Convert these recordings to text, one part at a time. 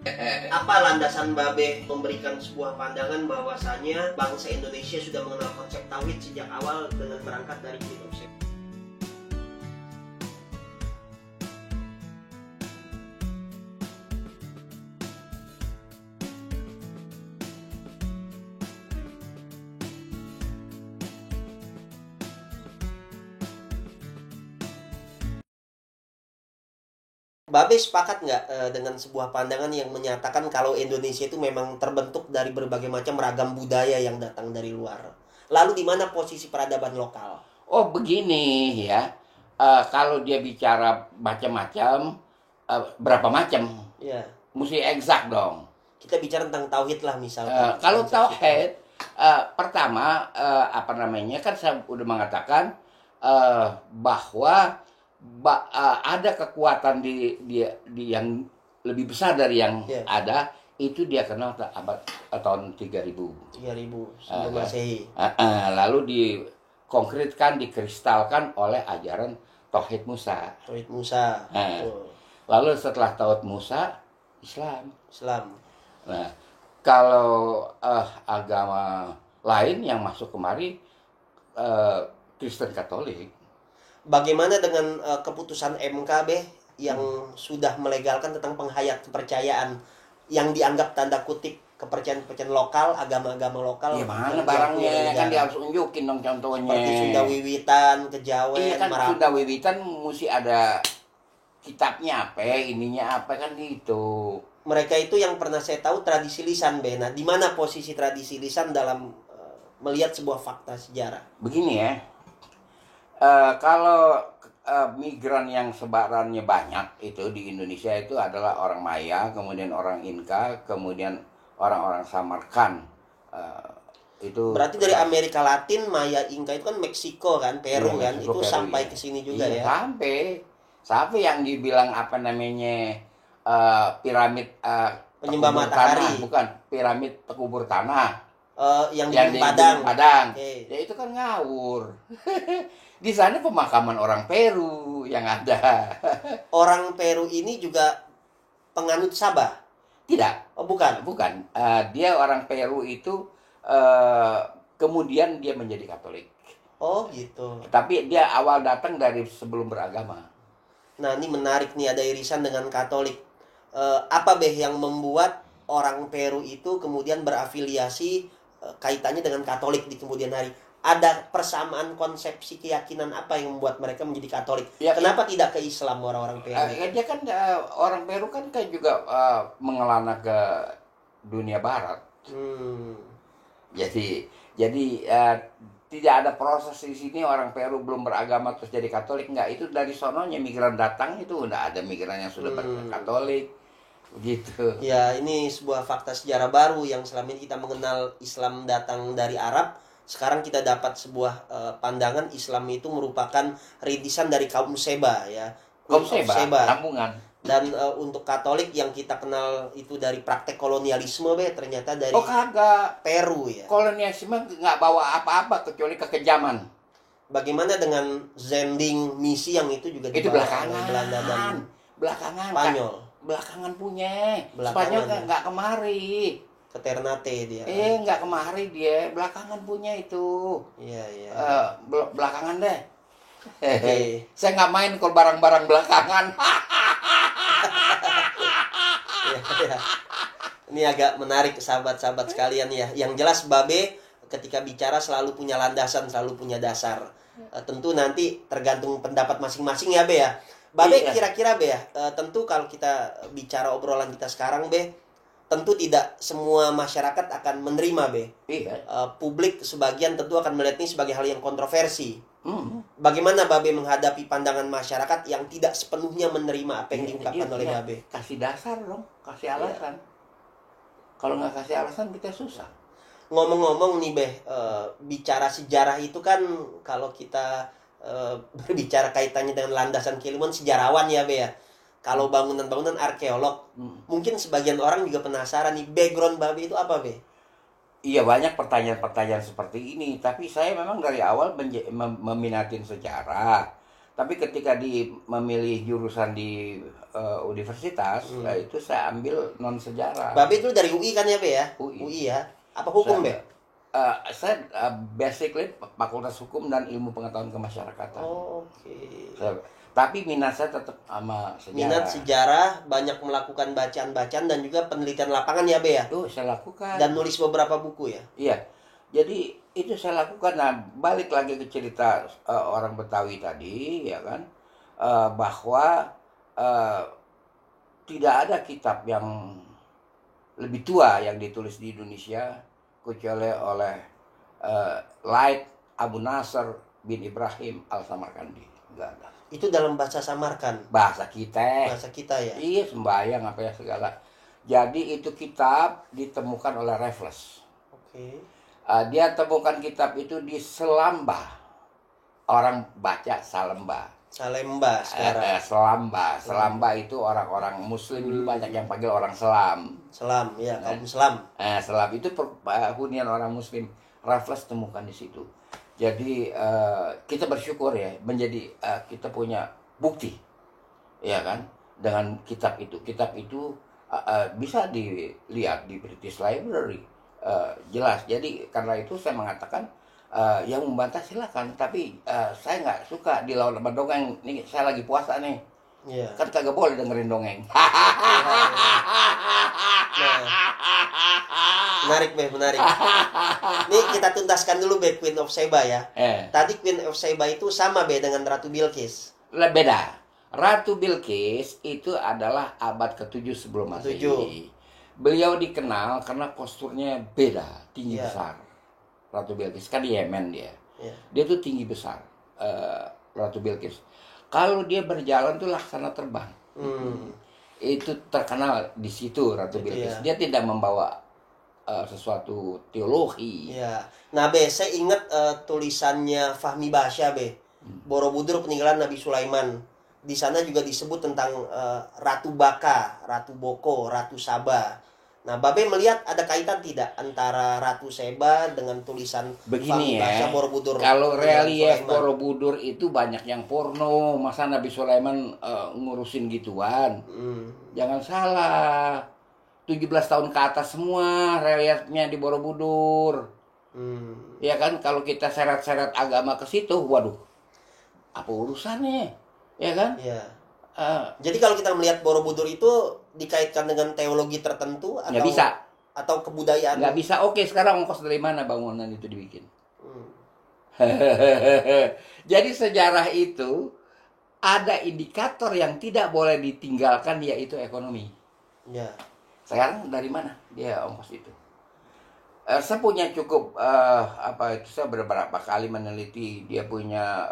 Apa landasan Babe memberikan sebuah pandangan bahwasanya bangsa Indonesia sudah mengenal konsep tauhid sejak awal dengan berangkat dari kitab suci? Babe sepakat nggak dengan sebuah pandangan yang menyatakan kalau Indonesia itu memang terbentuk dari berbagai macam ragam budaya yang datang dari luar? Lalu di mana posisi peradaban lokal? Oh begini ya, kalau dia bicara macam-macam, berapa macam? Ya, Mesti eksak dong. kita bicara tentang tauhid lah misalkan. Kalau Konsep tauhid, pertama apa namanya kan saya udah mengatakan bahwa ada kekuatan di yang lebih besar dari yang Ya. ada, itu dia kenal abad tahun 3000. 3000 sebelum Masehi. Lalu dikonkretkan, dikristalkan oleh ajaran Tauhid Musa. Tauhid Musa. Betul. Lalu setelah Tauhid Musa, Islam. Islam. Nah, kalau agama lain yang masuk kemari, Kristen Katolik. Bagaimana dengan keputusan MKB yang sudah melegalkan tentang penghayat kepercayaan yang dianggap tanda kutip kepercayaan lokal, agama-agama lokal? Ya mana barangnya, kan dia harus unjukin dong contohnya. Seperti Sunda Wiwitan, Kejawen, Iya kan, Merapi. Sunda Wiwitan mesti ada kitabnya apa, ininya apa kan gitu. Mereka itu yang pernah saya tahu tradisi lisan, Bena. Di mana posisi tradisi lisan dalam melihat sebuah fakta sejarah? Begini ya, kalau migran yang sebarannya banyak itu di Indonesia itu adalah orang Maya, kemudian orang Inka, kemudian orang-orang Samarkan. Itu berarti dari Amerika Latin, Maya, Inka itu kan Meksiko kan, Peru iya, kan, Meksiko, itu Peru, sampai iya. ke sini juga Iya, ya. sampai yang dibilang apa namanya piramid Penyembah tekubur matahari. tanah, bukan piramid tekubur tanah. Yang di Yang Gunung di Padang. Gunung Padang. Okay. Ya itu kan ngawur. Di sana pemakaman orang Peru yang ada. Orang Peru ini juga penganut Sabah? Tidak, Oh, bukan. bukan. Dia orang Peru itu kemudian dia menjadi Katolik. Oh, gitu. Tapi dia awal datang dari sebelum beragama. Nah, ini menarik nih, ada irisan dengan Katolik. Apa yang membuat orang Peru itu kemudian berafiliasi kaitannya dengan Katolik di kemudian hari? Ada persamaan konsepsi keyakinan apa yang membuat mereka menjadi Katolik? Ya, kenapa tidak ke Islam orang-orang Peru? Dia kan orang Peru kan juga mengelana ke dunia Barat. Jadi tidak ada proses di sini orang Peru belum beragama terus jadi Katolik, enggak. Itu dari sononya migran datang, itu udah ada migran yang sudah berkatolik gitu. Ya, ini sebuah fakta sejarah baru yang selama ini kita mengenal Islam datang dari Arab. Sekarang kita dapat sebuah pandangan Islam itu merupakan rintisan dari kaum Seba ya. Kaum Seba, tambungan. Dan untuk Katolik yang kita kenal itu dari praktek kolonialisme, ternyata dari kagak. Peru ya. Kolonialisme nggak bawa apa-apa kecuali kekejaman. Bagaimana dengan Zending misi yang itu juga itu dibawa belakangan. oleh Belanda dan Spanyol. Belakangan punya. Spanyol nggak kemari. Ke Ternate dia. Nggak kemari dia, belakangan punya itu. Iya. Belakangan deh. Okay. Saya nggak main kalau barang-barang belakangan. Ya. Ini agak menarik sahabat-sahabat sekalian ya. Yang jelas Babe ketika bicara selalu punya landasan, selalu punya dasar. Tentu nanti tergantung pendapat masing-masing ya Be ya. Babe kira-kira Be ya, tentu kalau kita bicara obrolan kita sekarang Be, tentu tidak semua masyarakat akan menerima Be. Publik sebagian tentu akan melihat ini sebagai hal yang kontroversi. Bagaimana Babe menghadapi pandangan masyarakat yang tidak sepenuhnya menerima apa yang diungkapkan oleh Babe? Kasih dasar dong, kasih alasan. Kalau nggak kasih alasan kita susah. Ngomong-ngomong nih Be, bicara sejarah itu kan kalau kita berbicara kaitannya dengan landasan keilmuan sejarawan ya Be ya. Kalau bangunan-bangunan arkeolog, mungkin sebagian orang juga penasaran nih, background Babe itu apa Be? Iya, banyak pertanyaan-pertanyaan seperti ini. Tapi saya memang dari awal meminatin sejarah. Tapi ketika memilih jurusan di universitas, itu saya ambil non sejarah. Babe itu dari UI kan ya, Be ya? UI. ya. Apa hukum, Be? Saya basically Fakultas Hukum dan Ilmu Pengetahuan Kemasyarakatan. Oke. Tapi minat saya tetap sama sejarah. Minat sejarah, banyak melakukan bacaan-bacaan dan juga penelitian lapangan ya, Be ya? Itu saya lakukan. Dan nulis beberapa buku ya? Iya. Jadi itu saya lakukan. Nah, balik lagi ke cerita orang Betawi tadi, ya kan, bahwa tidak ada kitab yang lebih tua yang ditulis di Indonesia kecuali oleh Laith Abu Nasr bin Ibrahim Al-Samarkandi. Enggak ada. Itu dalam bahasa Samarkand. Bahasa kita. Bahasa kita ya. Iya, sembahyang apa ya segala. Jadi itu kitab ditemukan oleh Raffles. Oke. Dia temukan kitab itu di Selamba. Orang baca Salemba. Salemba sekarang. Selamba itu orang-orang Muslim, banyak yang panggil orang Selam. Selam, ya, kaum Selam. Selam itu hunian orang Muslim. Raffles temukan di situ. Jadi kita bersyukur ya, kita punya bukti, ya kan, dengan kitab itu. Kitab itu bisa dilihat di British Library, jelas. Jadi karena itu saya mengatakan yang membantah silakan, tapi saya nggak suka dilawan sama dongeng. Nih saya lagi puasa nih, kan kagak boleh dengerin dongeng. Menarik. Nih kita tuntaskan dulu, Be, Queen of Sheba ya. Tadi Queen of Sheba itu sama, Be, dengan Ratu Bilqis. Beda. Ratu Bilqis itu adalah abad ke-7 sebelum Masehi. Beliau dikenal karena posturnya beda, tinggi besar. Ratu Bilqis kan di Yemen dia. Dia tuh tinggi besar, Ratu Bilqis. Kalau dia berjalan tuh laksana terbang. Itu terkenal di situ Ratu Bilqis. Dia tidak membawa sesuatu teologi. Ya. Nah, Be, saya ingat tulisannya Fahmi Basya, Be. Borobudur peninggalan Nabi Sulaiman. Di sana juga disebut tentang Ratu Baka, Ratu Boko, Ratu Saba. Nah, Babe melihat ada kaitan tidak antara Ratu Seba dengan tulisan begini Fahmi Basya Borobudur? Kalau relief Borobudur itu banyak yang porno, masa Nabi Sulaiman ngurusin gituan? Jangan salah. 17 tahun ke atas semua reliefnya di Borobudur. Ya kan, kalau kita seret-seret agama ke situ, waduh, apa urusannya? Ya kan? Iya. Jadi kalau kita melihat Borobudur itu dikaitkan dengan teologi tertentu atau nggak bisa, atau kebudayaan? Nggak bisa. Oke, sekarang ongkos dari mana bangunan itu dibikin? Jadi sejarah itu ada indikator yang tidak boleh ditinggalkan, yaitu ekonomi. Ya. Sekarang dari mana dia ongkos itu? Saya punya cukup saya beberapa kali meneliti. Dia punya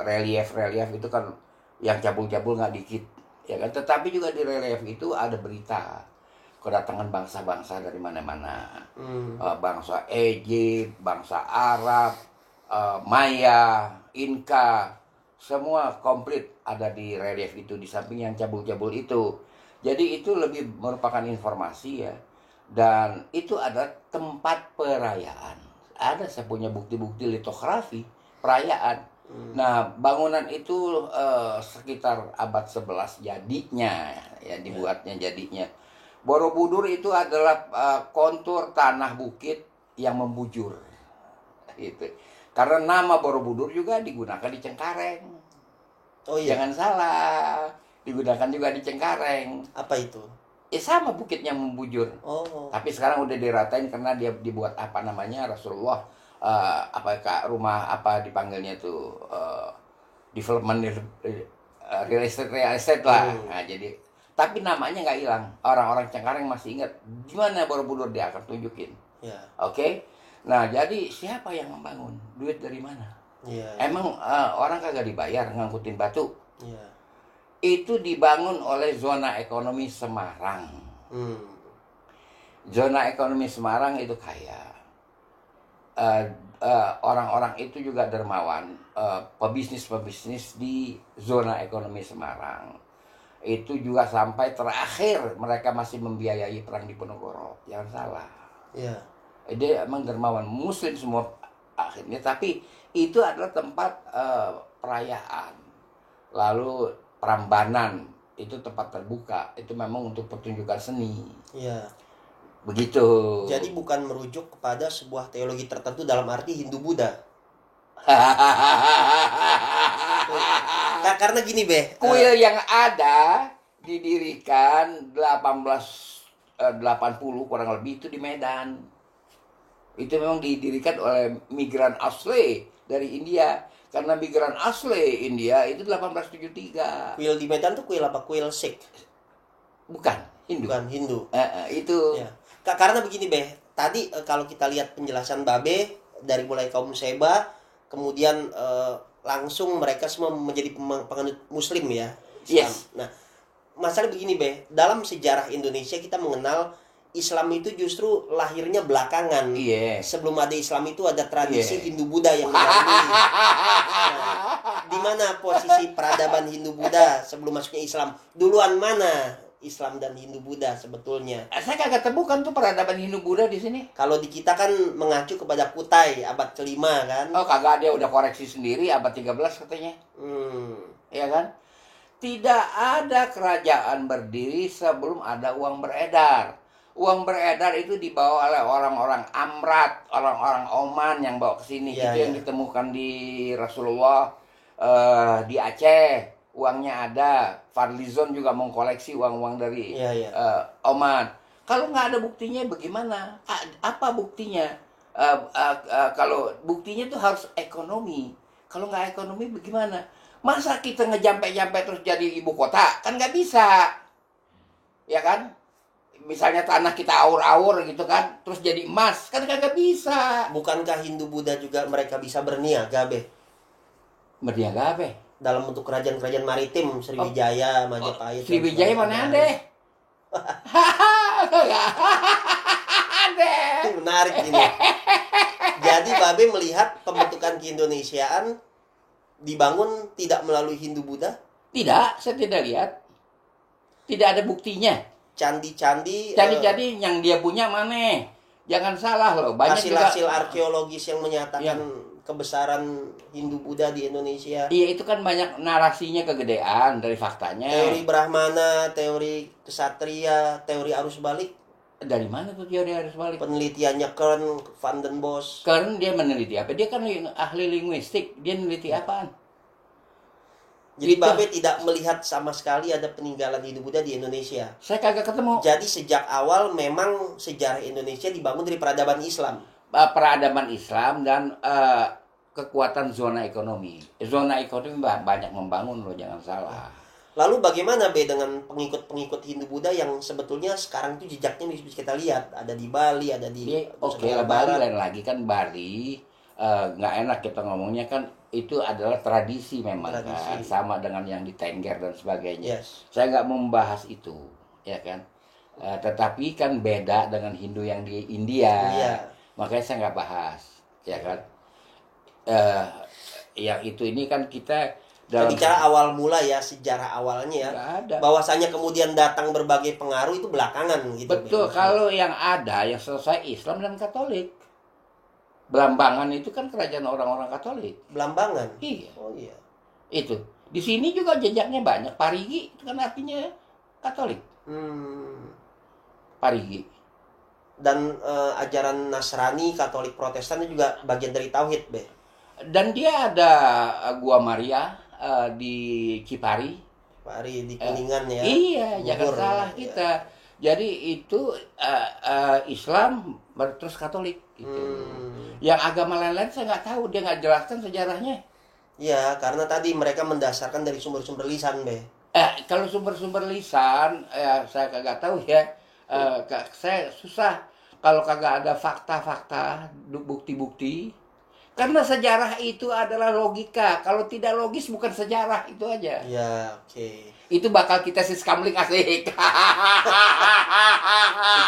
relief itu kan yang cabul-cabul nggak dikit, ya kan. Tetapi juga di relief itu ada berita kedatangan bangsa-bangsa dari mana-mana. Bangsa Egypt, bangsa Arab, Maya, Inka, semua komplit ada di relief itu, di samping yang cabul-cabul itu. Jadi itu lebih merupakan informasi ya. Dan itu ada tempat perayaan. Saya punya bukti-bukti litografi perayaan. Nah, bangunan itu sekitar abad 11 jadinya, ya dibuatnya jadinya. Borobudur itu adalah kontur tanah bukit yang membujur. Gitu. Karena nama Borobudur juga digunakan di Cengkareng. Oh iya. Jangan salah. Digunakan juga di Cengkareng. Apa itu? Sama bukitnya membujur. Tapi sekarang udah diratain karena dia dibuat apa namanya, Rasulullah rumah apa dipanggilnya tuh, development real estate lah. Nah, jadi tapi namanya nggak hilang. Orang-orang Cengkareng masih ingat gimana Borobudur, dia akan tunjukin. Oke? Nah, jadi siapa yang membangun? Duit dari mana? Emang orang kagak dibayar ngangkutin batu? Itu dibangun oleh zona ekonomi Semarang. Zona ekonomi Semarang itu kaya. Orang-orang itu juga dermawan, pebisnis di zona ekonomi Semarang. Itu juga sampai terakhir mereka masih membiayai perang Diponegoro. Jangan salah. Dia emang dermawan, Muslim semua akhirnya. Tapi itu adalah tempat perayaan. lalu Prambanan itu tempat terbuka, itu memang untuk pertunjukan seni. Iya. Begitu. Jadi bukan merujuk kepada sebuah teologi tertentu dalam arti Hindu Buddha. Karena gini, Be. Kuil yang ada didirikan 1880 kurang lebih itu di Medan. Itu memang didirikan oleh migran asli dari India. Karena migran asli India itu 1873. Kuil di Medan tuh kuil apa? Kuil Sikh? Bukan, Hindu. Bukan Hindu. Itu. Ya. Karena begini, Be. Tadi kalau kita lihat penjelasan Babe dari mulai kaum Seba, kemudian langsung mereka semua menjadi penganut Muslim ya. Islam. Yes. Nah, masalah begini, Be. Dalam sejarah Indonesia kita mengenal Islam itu justru lahirnya belakangan. Iya. Sebelum ada Islam itu ada tradisi Iya. Hindu Buddha yang mendahului. Nah, di mana posisi peradaban Hindu Buddha sebelum masuknya Islam? Duluan mana Islam dan Hindu Buddha sebetulnya? Saya kagak temukan tuh peradaban Hindu Buddha di sini. Kalau di kita kan mengacu kepada Kutai abad kelima kan? Oh kagak, dia udah koreksi sendiri abad 13 katanya. Ya kan? Tidak ada kerajaan berdiri sebelum ada uang beredar. Uang beredar itu dibawa oleh orang-orang Amrat, orang-orang Oman yang bawa ke sini. Iya, itu yang iya. ditemukan di Rasulullah di Aceh. Uangnya ada. Fadlizon juga mengkoleksi uang-uang dari Iya, iya. Oman. Kalau nggak ada buktinya bagaimana? Apa buktinya? Kalau buktinya itu harus ekonomi. Kalau nggak ekonomi bagaimana? Masa kita ngejampe-jampe terus jadi ibu kota? Kan nggak bisa. Ya kan? Misalnya tanah kita aur-aur gitu kan, terus jadi emas. Kan nggak bisa. Bukankah Hindu Buddha juga mereka bisa berniaga, Be? Berniaga apa? Dalam bentuk kerajaan-kerajaan maritim, Sriwijaya, Majapahit. dan Sriwijaya sebagainya. mana ada? Ada. Itu menarik ini. Jadi Babe melihat pembentukan keindonesiaan dibangun tidak melalui Hindu Buddha? Tidak, saya tidak lihat. Tidak ada buktinya. Candi-candi Jadi yang dia punya mana? Jangan salah loh. Banyak hasil-hasil juga, arkeologis yang menyatakan kebesaran Hindu Buddha di Indonesia. iya itu kan banyak narasinya kegedean dari faktanya. Teori Brahmana, teori kesatria, teori arus balik. Dari mana tuh teori harus balik? Penelitiannya Kern, Van den Bos. Karena dia meneliti apa? Dia kan ahli linguistik. Dia meneliti apaan? Jadi Itu. Babe tidak melihat sama sekali ada peninggalan Hindu Buddha di Indonesia. Saya kagak ketemu. Jadi sejak awal memang sejarah Indonesia dibangun dari peradaban Islam. Peradaban Islam dan kekuatan zona ekonomi. Zona ekonomi banyak membangun loh, jangan salah. Lalu bagaimana Be dengan pengikut-pengikut Hindu Buddha yang sebetulnya sekarang itu jejaknya bisa kita lihat, ada di Bali, ada di Oke Nusa lah, Tenggara Bali Barat. lain lagi kan. Bali nggak enak kita ngomongnya kan, itu adalah tradisi memang. Tradisi. Kan, sama dengan yang di Tengger dan sebagainya. Yes. Saya nggak membahas itu, ya kan. Tetapi kan beda dengan Hindu yang di India. Iya. Makanya saya nggak bahas, ya kan. Yang itu ini kan kita Kita dalam bicara awal mula ya, sejarah awalnya ya. nggak ada. Bahwasanya kemudian datang berbagai pengaruh itu belakangan gitu. Betul, Be. kalau yang ada yang selesai Islam dan Katolik. Belambangan itu kan kerajaan orang-orang Katolik. Belambangan. Iya, Oh iya. itu. Di sini juga jejaknya banyak. Parigi itu kan artinya Katolik. Parigi. Dan ajaran Nasrani, Katolik, Protestan itu juga bagian dari tauhid, Be. Dan dia ada Gua Maria di Cipari. Pak Ari di Kuningan ya. Iya, jangan Bogor, salah ya. kita. Jadi itu Islam terus Katolik gitu. Yang agama lain-lain saya nggak tahu, dia nggak jelaskan sejarahnya. Iya, karena tadi mereka mendasarkan dari sumber-sumber lisan, Be. Kalau sumber-sumber lisan, saya kagak tahu ya. Saya susah kalau kagak ada fakta-fakta, bukti-bukti. Karena sejarah itu adalah logika. Kalau tidak logis bukan sejarah, itu aja. Iya, oke. Itu bakal kita siskamling asik.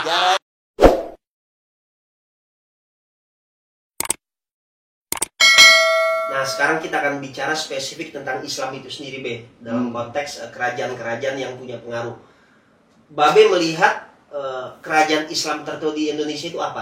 Sejarah. Nah, sekarang kita akan bicara spesifik tentang Islam itu sendiri, Be. Dalam konteks kerajaan-kerajaan yang punya pengaruh. Babe melihat kerajaan Islam tertentu di Indonesia itu apa?